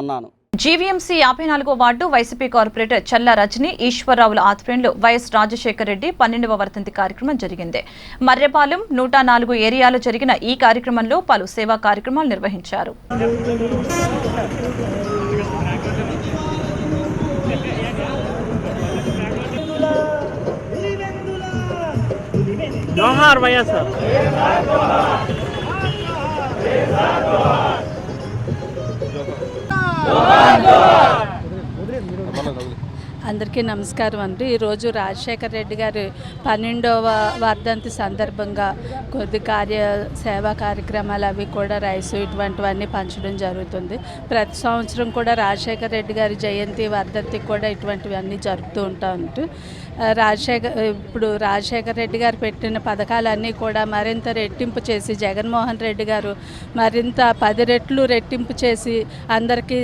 ఉన్నాను. GVMC 54వ ward YCP corporator చల్లా రజని ఈశ్వరరావుల ఆధ్వర్యంలో YS Rajasekhara Reddy 12వ వర్ధంతి కార్యక్రమం జరిగింది. మర్రెపాలెం 104 ఏరియాలో జరిగిన ఈ కార్యక్రమంలో పలు సేవా కార్యక్రమాలు నిర్వహించారు. జోహార్ వైఎస్ఆర్. అందరికీ నమస్కారం అండి. ఈరోజు రాజశేఖర రెడ్డి గారి 12వ వర్ధంతి సందర్భంగా కొద్ది సేవా కార్యక్రమాలు అవి కూడా రైసు ఇటువంటివన్నీ పంచడం జరుగుతుంది. ప్రతి సంవత్సరం కూడా రాజశేఖర రెడ్డి గారి జయంతి వర్ధంతికి కూడా ఇటువంటివన్నీ జరుపుతూ ఉంటామంటూ ఇప్పుడు రాజశేఖర రెడ్డి గారు పెట్టిన పథకాలన్నీ కూడా మరింత రెట్టింపు చేసి జగన్మోహన్ రెడ్డి గారు మరింత 10 రెట్లు రెట్టింపు చేసి అందరికీ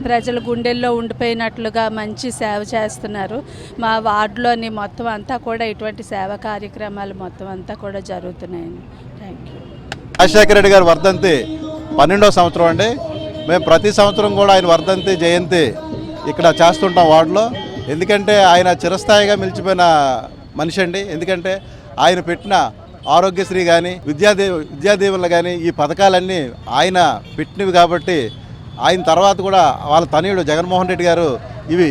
ప్రజల గుండెల్లో ఉండిపోయినట్లుగా మంచి సేవ చేస్తున్నారు. మా వార్డులోని మొత్తం అంతా కూడా ఇటువంటి సేవా కార్యక్రమాలు మొత్తం అంతా కూడా జరుగుతున్నాయండి. Thank you. రాజశేఖర రెడ్డి గారి వర్ధంతి 12వ సంవత్సరం అండి. మేము ప్రతి సంవత్సరం కూడా ఆయన వర్ధంతి జయంతి ఇక్కడ చేస్తుంటాం వార్డులో. ఎందుకంటే ఆయన చిరస్థాయిగా నిలిచిపోయిన మనిషి అండి. ఎందుకంటే ఆయన పెట్టిన ఆరోగ్యశ్రీ కానీ విద్యాదీవెనలు కానీ ఈ పథకాలన్నీ ఆయన పెట్టినవి కాబట్టి ఆయన తర్వాత కూడా వాళ్ళ తనయుడు జగన్మోహన్ రెడ్డి గారు ఇవి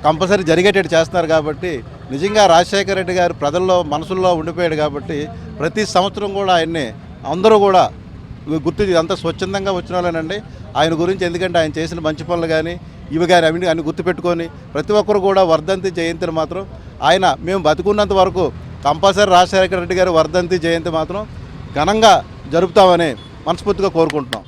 కంపల్సరీ జరిగేటట్టు చేస్తున్నారు. కాబట్టి నిజంగా రాజశేఖర రెడ్డి గారు ప్రజల్లో మనసుల్లో ఉండిపోయాడు. కాబట్టి ప్రతి సంవత్సరం కూడా ఆయన్ని అందరూ కూడా అంతా స్వచ్ఛందంగా వచ్చిన వాళ్ళేనండి ఆయన గురించి. ఎందుకంటే ఆయన చేసిన మంచి పనులు కానీ ఇవి కానీ అన్ని గుర్తుపెట్టుకొని ప్రతి ఒక్కరు కూడా వర్ధంతి జయంతిని మాత్రం ఆయన మేము బతుకున్నంత వరకు కంపల్సరీ రాజశేఖర రెడ్డి గారి వర్ధంతి జయంతి మాత్రం ఘనంగా జరుపుతామని మనస్ఫూర్తిగా కోరుకుంటున్నాం.